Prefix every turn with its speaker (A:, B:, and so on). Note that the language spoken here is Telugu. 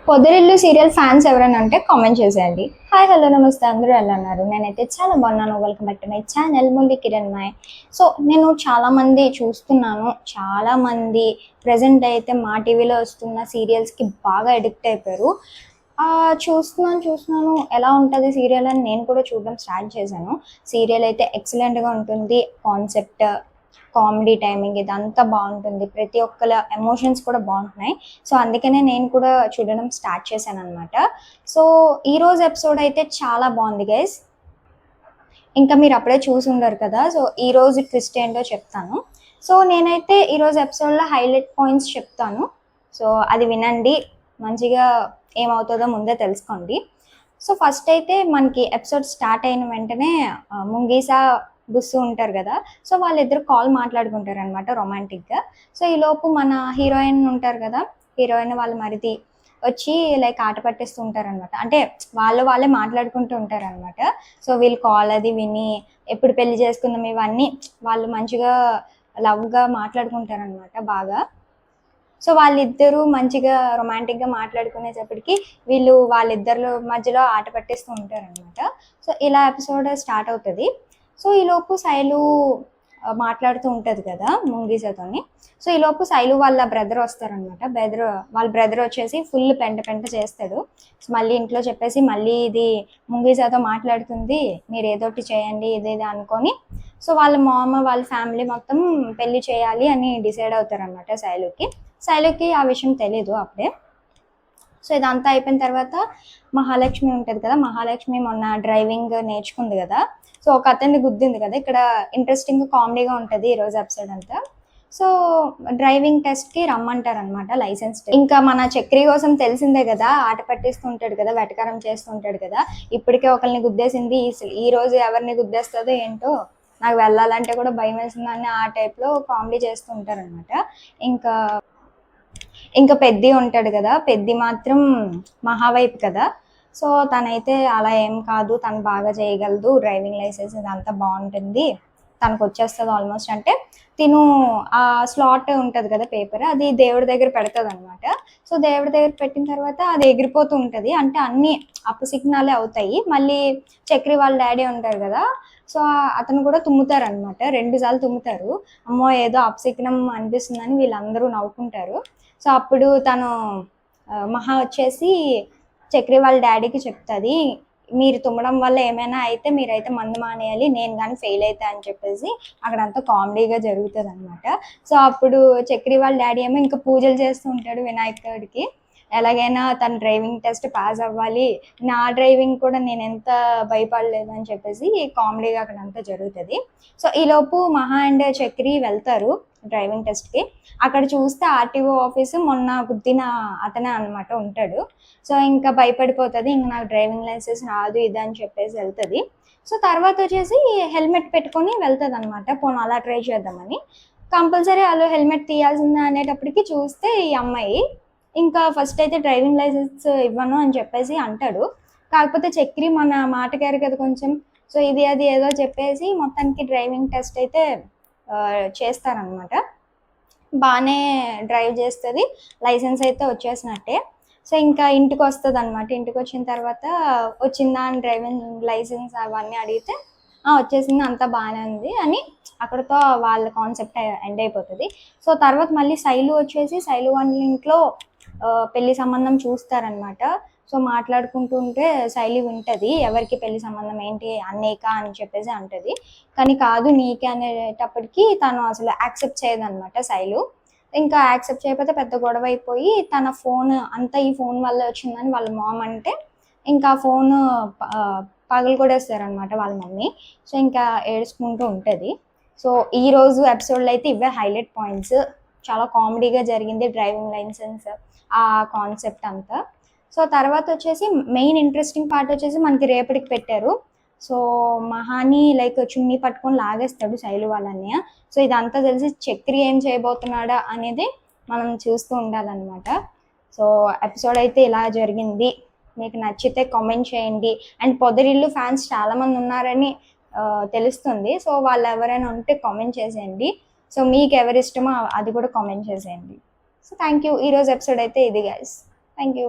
A: పొదరిల్లు సీరియల్ ఫ్యాన్స్ ఎవరైనా అంటే కామెంట్ చేసేయండి. హాయ్ హలో నమస్తే, అందరూ ఎలా ఉన్నారు? నేనైతే చాలా బాగున్నాను. Welcome back to my channel ముందు కిరణ్ మాయ్. సో నేను చాలామంది చూస్తున్నాను, చాలామంది ప్రజెంట్ అయితే మా టీవీలో వస్తున్న సీరియల్స్కి బాగా అడిక్ట్ అయిపోయారు. చూస్తున్నాను ఎలా ఉంటుంది సీరియల్ అని నేను కూడా చూడడం స్టార్ట్ చేశాను. సీరియల్ అయితే ఎక్సలెంట్గా ఉంటుంది. కాన్సెప్ట్, కామెడీ టైమింగ్ ఇదంతా బాగుంటుంది. ప్రతి ఒక్కల ఎమోషన్స్ కూడా బాగుంటున్నాయి. సో అందుకనే నేను కూడా చూడడం స్టార్ట్ చేశాను అనమాట. సో ఈరోజు ఎపిసోడ్ అయితే చాలా బాగుంది గైస్. ఇంకా మీరు అప్పుడే చూసి ఉండరు కదా. సో ఈరోజు ట్విస్ట్ ఏంటో చెప్తాను. సో నేనైతే ఈరోజు ఎపిసోడ్లో హైలైట్ పాయింట్స్ చెప్తాను. సో అది వినండి, మంచిగా ఏమవుతుందో ముందే తెలుసుకోండి. సో ఫస్ట్ అయితే మనకి ఎపిసోడ్ స్టార్ట్ అయిన వెంటనే ముంగీసా బుస్సు ఉంటారు కదా. సో వాళ్ళిద్దరు కాల్ మాట్లాడుకుంటారు అనమాట రొమాంటిక్గా. సో ఈలోపు మన హీరోయిన్ ఉంటారు కదా, హీరోయిన్ వాళ్ళ మరిది వచ్చి లైక్ ఆట పట్టిస్తూ ఉంటారు అనమాట. అంటే వాళ్ళే మాట్లాడుకుంటూ ఉంటారు అనమాట. సో వీళ్ళు కాల్ అది విని ఎప్పుడు పెళ్లి చేసుకుందాం ఇవన్నీ వాళ్ళు మంచిగా లవ్గా మాట్లాడుకుంటారు అనమాట బాగా. సో వాళ్ళిద్దరూ మంచిగా రొమాంటిక్గా మాట్లాడుకునేటప్పటికి వాళ్ళిద్దరు మధ్యలో ఆట పట్టిస్తూ ఉంటారు అనమాట. సో ఇలా ఎపిసోడ్ స్టార్ట్ అవుతుంది. సో ఈలోపు శైలు మాట్లాడుతూ ఉంటుంది కదా ముంగీసతోని. సో ఈలోపు శైలు వాళ్ళ బ్రదర్ వస్తారనమాట. వాళ్ళ బ్రదర్ వచ్చేసి ఫుల్ పెంట చేస్తాడు. సో మళ్ళీ ఇంట్లో చెప్పేసి మళ్ళీ ఇది ముంగీసతో మాట్లాడుతుంది, మీరు ఏదోటి చేయండి ఇదేది అనుకొని. సో వాళ్ళ మామ వాళ్ళ ఫ్యామిలీ మొత్తం పెళ్లి చేయాలి అని డిసైడ్ అవుతారనమాట శైలుకి ఆ విషయం తెలీదు అప్పుడే. సో ఇదంతా అయిపోయిన తర్వాత మహాలక్ష్మి ఉంటుంది కదా, మహాలక్ష్మి మొన్న డ్రైవింగ్ నేర్చుకుంది కదా. సో ఒక అతన్ని గుద్దింది కదా. ఇక్కడ ఇంట్రెస్టింగ్ కామెడీగా ఉంటుంది ఈరోజు ఎపిసోడ్ అంతా. సో డ్రైవింగ్ టెస్ట్కి రమ్మంటారు అనమాట, లైసెన్స్. ఇంకా మన చక్రి కోసం తెలిసిందే కదా, ఆట పట్టిస్తుంటాడు కదా, వెటకారం చేస్తుంటాడు కదా. ఇప్పటికే ఒకరిని గుద్దేసింది, ఈ రోజు ఎవరిని గుద్దేస్తుందో ఏంటో, నాకు వెళ్ళాలంటే కూడా భయం వేసిందని ఆ టైప్లో కామెడీ చేస్తూ ఉంటారనమాట. ఇంకా పెద్ది ఉంటాడు కదా, పెద్ది మాత్రం మహావైపు కదా. సో తనైతే అలా ఏం కాదు, తను బాగా చేయగలదు, డ్రైవింగ్ లైసెన్స్ ఇదంతా బాగుంటుంది, తనకు వచ్చేస్తుంది ఆల్మోస్ట్ అంటే తిను ఆ స్లాట్ ఉంటుంది కదా పేపర్, అది దేవుడి దగ్గర పెడుతుంది అనమాట. సో దేవుడి దగ్గర పెట్టిన తర్వాత అది ఎగిరిపోతూ ఉంటుంది. అంటే అన్ని అపశకునాలే అవుతాయి. మళ్ళీ చక్రి వాళ్ళ డాడీ ఉంటారు కదా, సో అతను కూడా తుమ్ముతారనమాట. 2 సార్లు తుమ్ముతారు. అమ్మో ఏదో అపశకునం అనిపిస్తుందని వీళ్ళందరూ నవ్వుకుంటారు. సో అప్పుడు తను మహా వచ్చేసి చక్రి వాళ్ళ డాడీకి చెప్తుంది, మీరు తుమ్మడం వల్ల ఏమైనా అయితే మీరైతే మందు మానేయాలి, నేను కానీ ఫెయిల్ అవుతా అని చెప్పేసి అక్కడంతా కామెడీగా జరుగుతుంది అనమాట. సో అప్పుడు చక్రి వాళ్ళ డాడీ ఏమో ఇంకా పూజలు చేస్తూ ఉంటాడు వినాయకుడికి. ఎలాగైనా తన డ్రైవింగ్ టెస్ట్ పాస్ అవ్వాలి, నా డ్రైవింగ్ కూడా నేను ఎంత భయపడలేదు అని చెప్పేసి కామెడీగా అక్కడంతా జరుగుతుంది. సో ఈలోపు మహా అండ్ చక్రి వెళ్తారు డ్రైవింగ్ టెస్ట్కి. అక్కడ చూస్తే ఆర్టీఓ ఆఫీసు మొన్న గుద్దిన అతనే అనమాట ఉంటాడు. సో ఇంకా భయపడిపోతుంది, ఇంక నాకు డ్రైవింగ్ లైసెన్స్ రాదు ఇది అని చెప్పేసి వెళ్తుంది. సో తర్వాత వచ్చేసి హెల్మెట్ పెట్టుకొని వెళ్తుంది అనమాట, పోను అలా ట్రై చేద్దామని. కంపల్సరీ వాళ్ళు హెల్మెట్ తీయాల్సిందే అనేటప్పటికి చూస్తే ఈ అమ్మాయి ఇంకా ఫస్ట్ అయితే డ్రైవింగ్ లైసెన్స్ ఇవ్వను అని చెప్పేసి అంటాడు. కాకపోతే చక్రి మన మాటగారు కదా కొంచెం, సో ఇది అది ఏదో చెప్పేసి మొత్తానికి డ్రైవింగ్ టెస్ట్ అయితే చేస్తారనమాట. బాగానే డ్రైవ్ చేస్తుంది, లైసెన్స్ అయితే వచ్చేసినట్టే. సో ఇంకా ఇంటికి వస్తుంది అనమాట. ఇంటికి వచ్చిన తర్వాత వచ్చిందా అని డ్రైవింగ్ లైసెన్స్ అవన్నీ అడిగితే వచ్చేసింది, అంతా బాగానే ఉంది అని అక్కడతో వాళ్ళ కాన్సెప్ట్ ఎండ్ అయిపోతుంది. సో తర్వాత మళ్ళీ శైలు వచ్చేసి శైలు వాళ్ళ ఇంట్లో పెళ్లి సంబంధం చూస్తారనమాట. సో మాట్లాడుకుంటుంటే శైలి వింటది, ఎవరికి పెళ్లి సంబంధం ఏంటి అన్నయ్యకా అని చెప్పేసి అంటది. కానీ కాదు నీకే అనేటప్పటికి తను అసలు యాక్సెప్ట్ చేయదనమాట శైలు. ఇంకా యాక్సెప్ట్ చేయకపోతే పెద్ద గొడవ అయిపోయి తన ఫోన్ అంతా ఈ ఫోన్ వల్ల వచ్చిందని వాళ్ళ మామ్ అంటే ఇంకా ఫోన్ పగలు కొడేస్తారనమాట వాళ్ళ మమ్మీ. సో ఇంకా ఏడుచుకుంటూ ఉంటుంది. సో ఈరోజు ఎపిసోడ్లో అయితే ఇవే హైలైట్ పాయింట్స్. చాలా కామెడీగా జరిగింది డ్రైవింగ్ లైసెన్స్ ఆ కాన్సెప్ట్ అంతా. సో తర్వాత వచ్చేసి మెయిన్ ఇంట్రెస్టింగ్ పార్ట్ వచ్చేసి మనకి రేపటికి పెట్టారు. సో మహాని లైక్ చున్నీ పట్టుకొని లాగేస్తాడు శైలు వాళ్ళన్నయ్య. సో ఇదంతా తెలిసి చక్రి ఏం చేయబోతున్నాడా అనేది మనం చూస్తూ ఉండాలన్నమాట. సో ఎపిసోడ్ అయితే ఇలా జరిగింది. మీకు నచ్చితే కామెంట్ చేయండి. అండ్ పొదరిల్లు ఫ్యాన్స్ చాలామంది ఉన్నారని తెలుస్తుంది. సో వాళ్ళు ఎవరైనా ఉంటే కామెంట్ చేసేయండి. సో మీకు ఎవరి ఇష్టమో అది కూడా కామెంట్ చేసేయండి. So thank you. ఈరోజు ఎపిసోడ్ అయితే ఇది గైస్. Thank you.